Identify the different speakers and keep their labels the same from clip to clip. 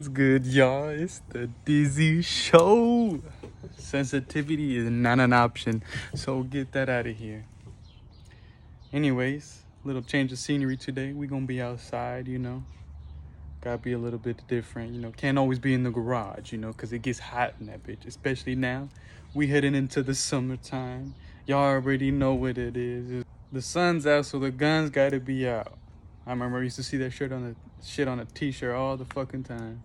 Speaker 1: What's good, y'all? It's the Dizzy Show. Sensitivity is not an option, so get that out of here. Anyways, little change of scenery today. We gonna be outside. Gotta be a little bit different. Can't always be in the garage, cause it gets hot in that bitch. Especially now, we heading into the summertime. Y'all already know what it is. The sun's out, so the guns gotta be out. I remember I used to see that shit on a t-shirt all the fucking time.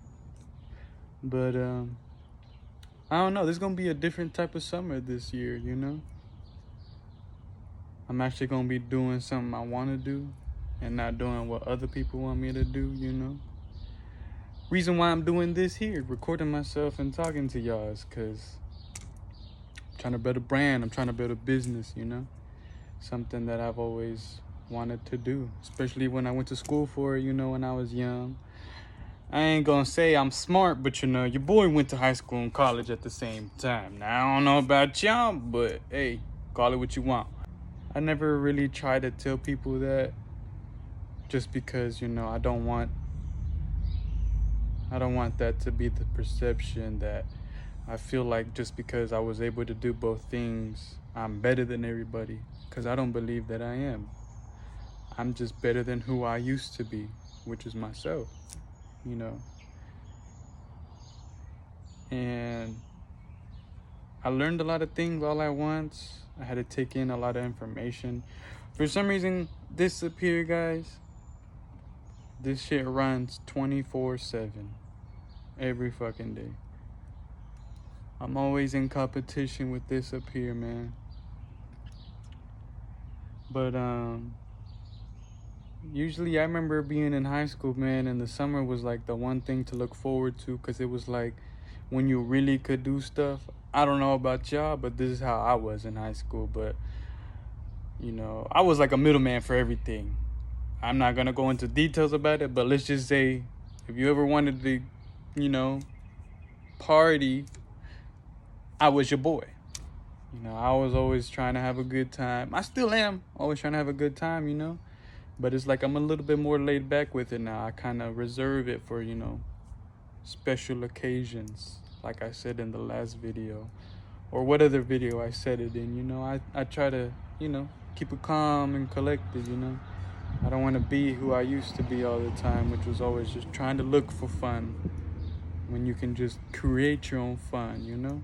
Speaker 1: But I don't know. There's gonna be a different type of summer this year. I'm actually gonna be doing something I want to do, and not doing what other people want me to do. Reason why I'm doing this here, recording myself and talking to y'all, is because I'm trying to build a brand. I'm trying to build a business. Something that I've always wanted to do, especially when I went to school for it. When I was young. I ain't gonna say I'm smart, but your boy went to high school and college at the same time. Now, I don't know about y'all, but hey, call it what you want. I never really try to tell people that, just because, I don't want that to be the perception that I feel like just because I was able to do both things, I'm better than everybody. Because I don't believe that I am. I'm just better than who I used to be, which is myself, you know. And I learned a lot of things all at once. I had to take in a lot of information. For some reason, this up here, guys, this shit runs 24/7 every fucking day. I'm always in competition with this up here, man. But usually I remember being in high school, man, and the summer was like the one thing to look forward to, because it was like when you really could do stuff. I don't know about y'all, but this is how I was in high school. But I was like a middleman for everything. I'm not gonna go into details about it, but let's just say if you ever wanted to, you know, party, I was your boy. I was always trying to have a good time. I still am always trying to have a good time. But it's like I'm a little bit more laid back with it now. I kind of reserve it for, special occasions, like I said in the last video, or what other video I said it in. I try to, keep it calm and collected. I don't want to be who I used to be all the time, which was always just trying to look for fun when you can just create your own fun.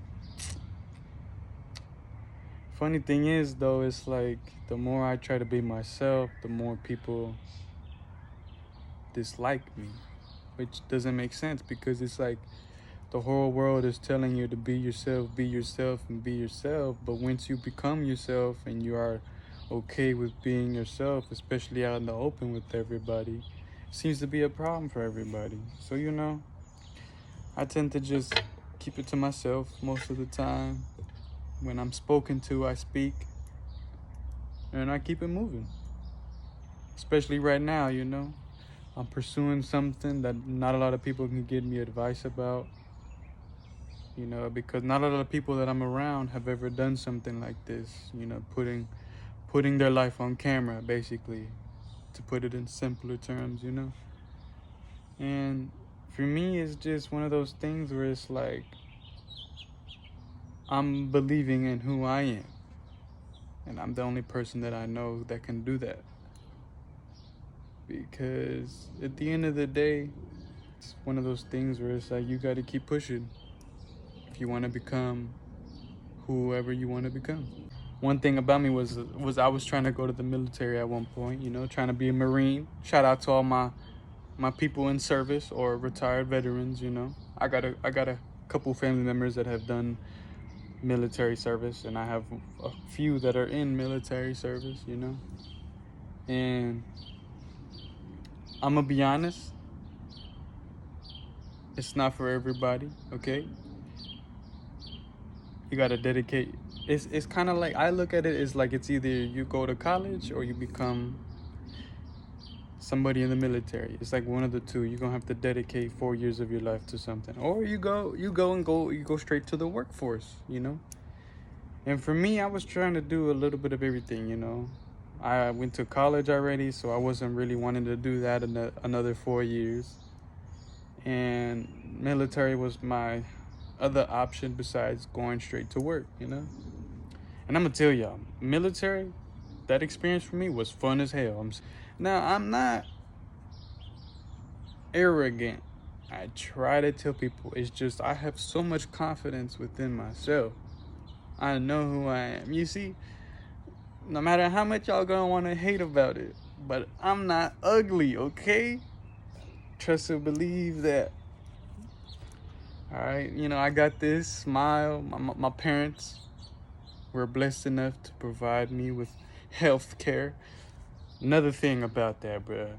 Speaker 1: Funny thing is, though, it's like the more I try to be myself, the more people dislike me, which doesn't make sense, because it's like the whole world is telling you to be yourself, and be yourself. But once you become yourself and you are okay with being yourself, especially out in the open with everybody, it seems to be a problem for everybody. So, I tend to just keep it to myself most of the time. When I'm spoken to, I speak, and I keep it moving. Especially right now. I'm pursuing something that not a lot of people can give me advice about. Because not a lot of people that I'm around have ever done something like this. Putting their life on camera, basically, to put it in simpler terms. And for me, it's just one of those things where it's like I'm believing in who I am, and I'm the only person that I know that can do that. Because at the end of the day, it's one of those things where it's like you got to keep pushing if you want to become whoever you want to become. One thing about me was I was trying to go to the military at one point, trying to be a Marine. Shout out to all my people in service or retired veterans. I got a couple family members that have done military service, and I have a few that are in military service. And I'm gonna be honest, it's not for everybody, okay? You gotta dedicate. It's kind of like, I look at it as like it's either you go to college or you become somebody in the military. It's like one of the two. You're gonna have to dedicate 4 years of your life to something, or you go straight to the workforce. And for me, I was trying to do a little bit of everything. I went to college already, so I wasn't really wanting to do that another 4 years. And military was my other option besides going straight to work, you know? And I'm gonna tell y'all, military, that experience for me was fun as hell. Now, I'm not arrogant. I try to tell people, it's just I have so much confidence within myself. I know who I am. You see, no matter how much y'all gonna want to hate about it, but I'm not ugly, okay? Trust and believe that. All right, you know, I got this smile. My parents were blessed enough to provide me with health care. Another thing about that, bruh,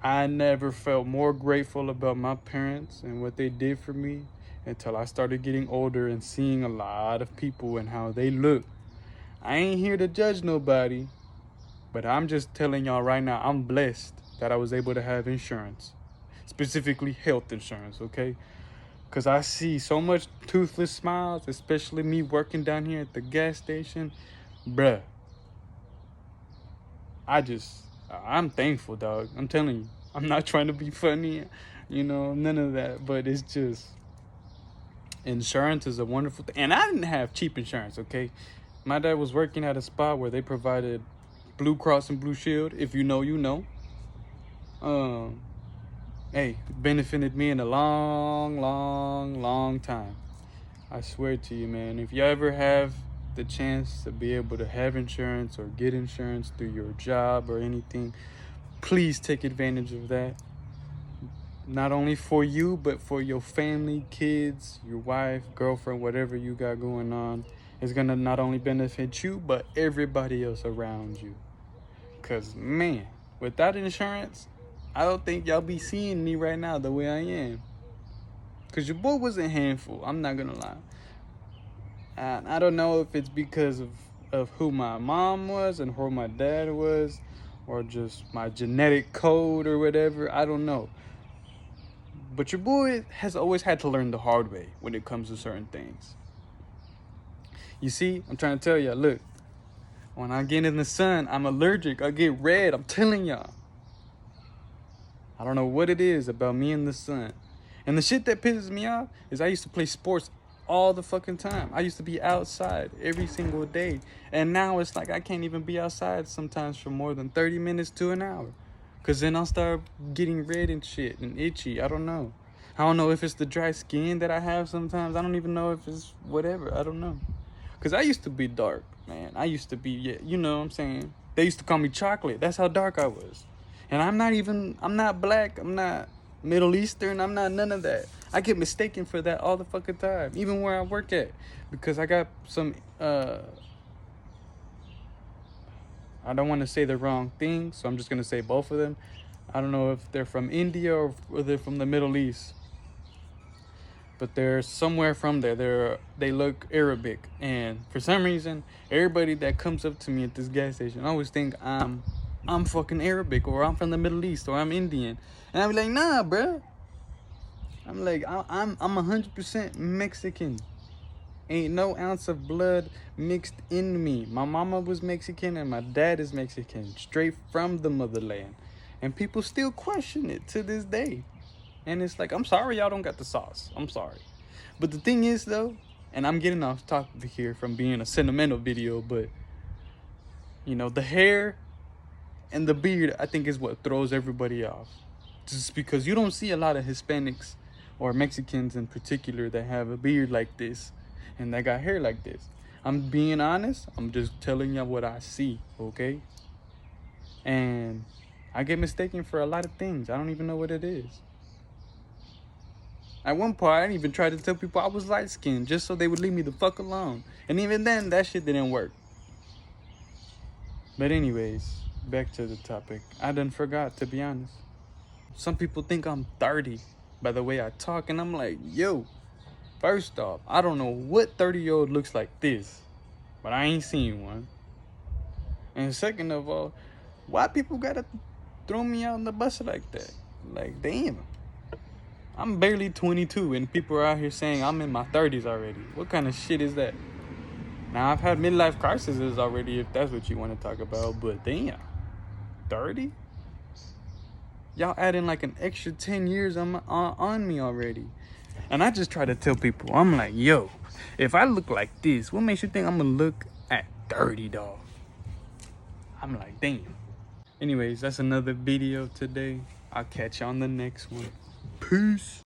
Speaker 1: I never felt more grateful about my parents and what they did for me until I started getting older and seeing a lot of people and how they look. I ain't here to judge nobody, but I'm just telling y'all right now, I'm blessed that I was able to have insurance, specifically health insurance, okay? Because I see so much toothless smiles, especially me working down here at the gas station. Bruh, I'm thankful, dog. I'm telling you. I'm not trying to be funny, you know, none of that. But it's just, insurance is a wonderful thing. And I didn't have cheap insurance, okay? My dad was working at a spot where they provided Blue Cross and Blue Shield. If you know, you know. Hey, benefited me in a long time. I swear to you, man, if you ever have the chance to be able to have insurance or get insurance through your job or anything, please take advantage of that. Not only for you, but for your family, kids, your wife, girlfriend, whatever you got going on. It's gonna not only benefit you, but everybody else around you. Cause man, without insurance, I don't think y'all be seeing me right now the way I am. Cause your boy was a handful, I'm not gonna lie. And I don't know if it's because of who my mom was and who my dad was, or just my genetic code or whatever, I don't know. But your boy has always had to learn the hard way when it comes to certain things. You see, I'm trying to tell y'all, look, when I get in the sun, I'm allergic, I get red, I'm telling y'all. I don't know what it is about me and the sun. And the shit that pisses me off is I used to play sports all the fucking time. I used to be outside every single day. And now it's like I can't even be outside sometimes for more than 30 minutes to an hour. Because then I'll start getting red and shit and itchy. I don't know. I don't know if it's the dry skin that I have sometimes. I don't even know if it's whatever. I don't know. Because I used to be dark, man. I used to be, yeah, you know what I'm saying? They used to call me chocolate. That's how dark I was. And I'm not black. I'm not Middle Eastern. I'm not none of that. I get mistaken for that all the fucking time. Even where I work at. Because I got some, I don't want to say the wrong thing. So I'm just going to say both of them. I don't know if they're from India or they're from the Middle East. But they're somewhere from there. They look Arabic. And for some reason, everybody that comes up to me at this gas station always think I'm fucking Arabic, or I'm from the Middle East, or I'm Indian. And I'm like, nah, bruh. I'm like, I'm 100% Mexican. Ain't no ounce of blood mixed in me. My mama was Mexican and my dad is Mexican, straight from the motherland. And people still question it to this day. And it's like, I'm sorry y'all don't got the sauce. I'm sorry. But the thing is, though, and I'm getting off topic here from being a sentimental video, but, you know, the hair and the beard, I think, is what throws everybody off. Just because you don't see a lot of Hispanics or Mexicans in particular that have a beard like this and that got hair like this. I'm being honest. I'm just telling you what I see, okay? And I get mistaken for a lot of things. I don't even know what it is. At one point, I didn't even try to tell people I was light-skinned just so they would leave me the fuck alone. And even then, that shit didn't work. But anyways, back to the topic. I done forgot, to be honest. Some people think I'm 30 by the way I talk, and I'm like, yo, first off, I don't know what 30-year-old looks like this, but I ain't seen one. And second of all, why people gotta throw me out in the bus like that? Like, damn. I'm barely 22 and people are out here saying I'm in my 30s already. What kind of shit is that? Now, I've had midlife crises already, if that's what you want to talk about, but damn, 30? Y'all adding like an extra 10 years on me already. And I just try to tell people, I'm like, yo, if I look like this, what makes you think I'm gonna look at 30, dog? I'm like, damn. Anyways, that's another video today. I'll catch you on the next one. Peace.